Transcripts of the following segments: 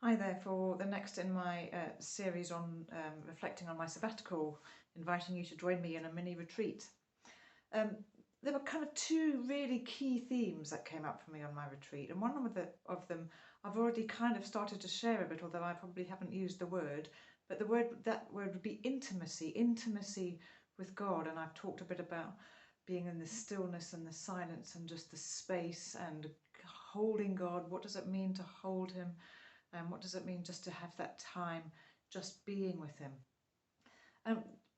Hi there, for the next in my series on reflecting on my sabbatical, inviting you to join me in a mini retreat. There were kind of two really key themes that came up for me on my retreat, and one of them I've already kind of started to share a bit, although I probably haven't used the word, but that word would be intimacy with God. And I've talked a bit about being in the stillness and the silence and just the space and holding God. What does it mean to hold him? And what does it mean just to have that time just being with him?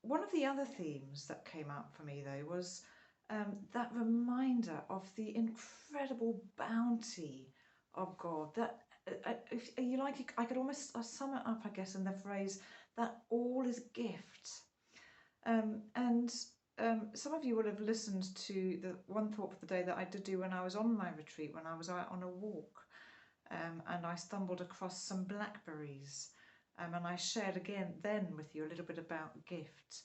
One of the other themes that came up for me though was that reminder of the incredible bounty of God. That if you like, I could almost sum it up, I guess, in the phrase that all is gift. Some of you will have listened to the one thought for the day that I did do when I was on my retreat, when I was out on a walk. And I stumbled across some blackberries, and I shared again then with you a little bit about gifts.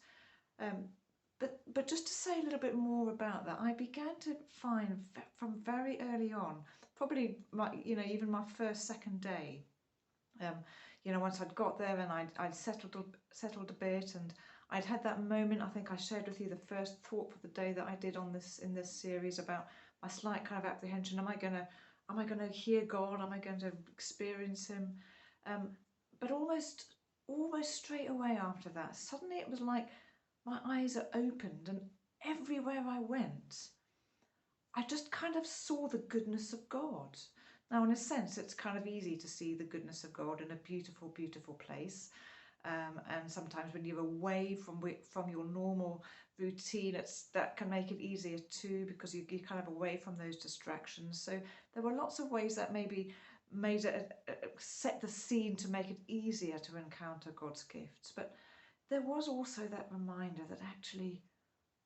But just to say a little bit more about that, I began to find from very early on, probably even my second day, once I'd got there and I'd settled a bit, and I'd had that moment. I think I shared with you the first thought for the day that I did in this series about my slight kind of apprehension. Am I going to hear God? Am I going to experience him? But almost straight away after that, suddenly it was like my eyes are opened, and everywhere I went, I just kind of saw the goodness of God. Now, in a sense, it's kind of easy to see the goodness of God in a beautiful, beautiful place. And sometimes when you're away from your normal routine, that can make it easier too, because you're kind of away from those distractions. So there were lots of ways that maybe made it set the scene to make it easier to encounter God's gifts. But there was also that reminder that actually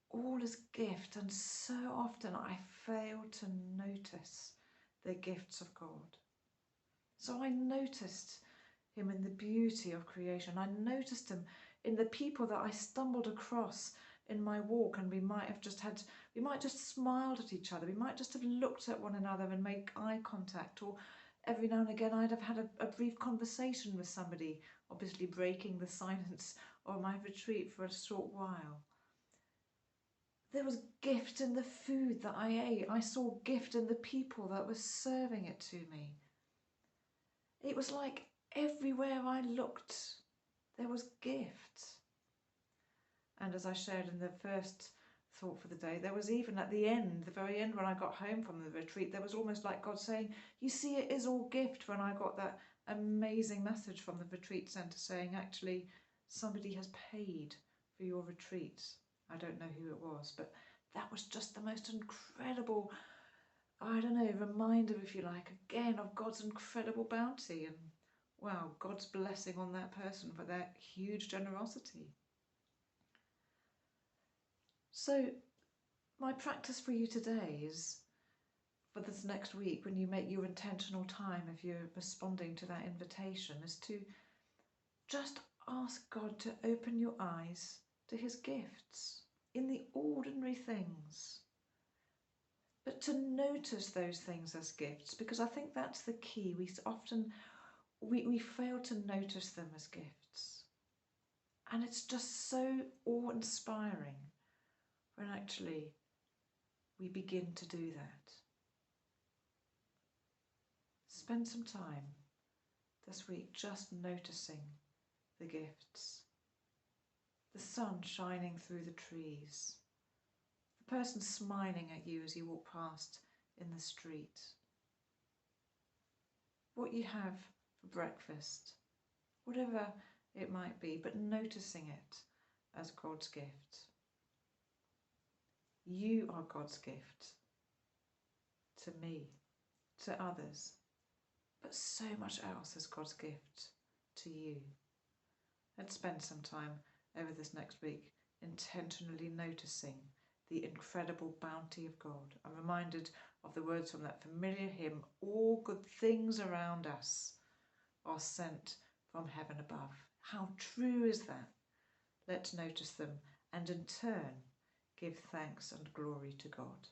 all is gift, and so often I fail to notice the gifts of God. So I noticed him in the beauty of creation. I noticed him in the people that I stumbled across in my walk, and we might just smiled at each other. We might just have looked at one another and made eye contact, or every now and again I'd have had a brief conversation with somebody, obviously breaking the silence of my retreat for a short while. There was gift in the food that I ate. I saw gift in the people that were serving it to me. It was like everywhere I looked, there was gift. And as I shared in the first thought for the day, there was even at the end, the very end, when I got home from the retreat, there was almost like God saying, you see, it is all gift. When I got that amazing message from the retreat centre saying, actually, somebody has paid for your retreat. I don't know who it was, but that was just the most incredible, reminder, if you like, again, of God's incredible bounty, and wow, God's blessing on that person for their huge generosity. So my practice for you today is, for this next week, when you make your intentional time, if you're responding to that invitation, is to just ask God to open your eyes to his gifts in the ordinary things, but to notice those things as gifts, because I think that's the key. We often fail to notice them as gifts, and it's just so awe-inspiring when actually we begin to do that. Spend some time this week just noticing the gifts. The sun shining through the trees, the person smiling at you as you walk past in the street, what you have for breakfast, whatever it might be, but noticing it as God's gift. You are God's gift to me, to others, but so much else is God's gift to you. Let's spend some time over this next week intentionally noticing the incredible bounty of God. I'm reminded of the words from that familiar hymn, all good things around us are sent from heaven above. How true is that? Let's notice them and in turn give thanks and glory to God.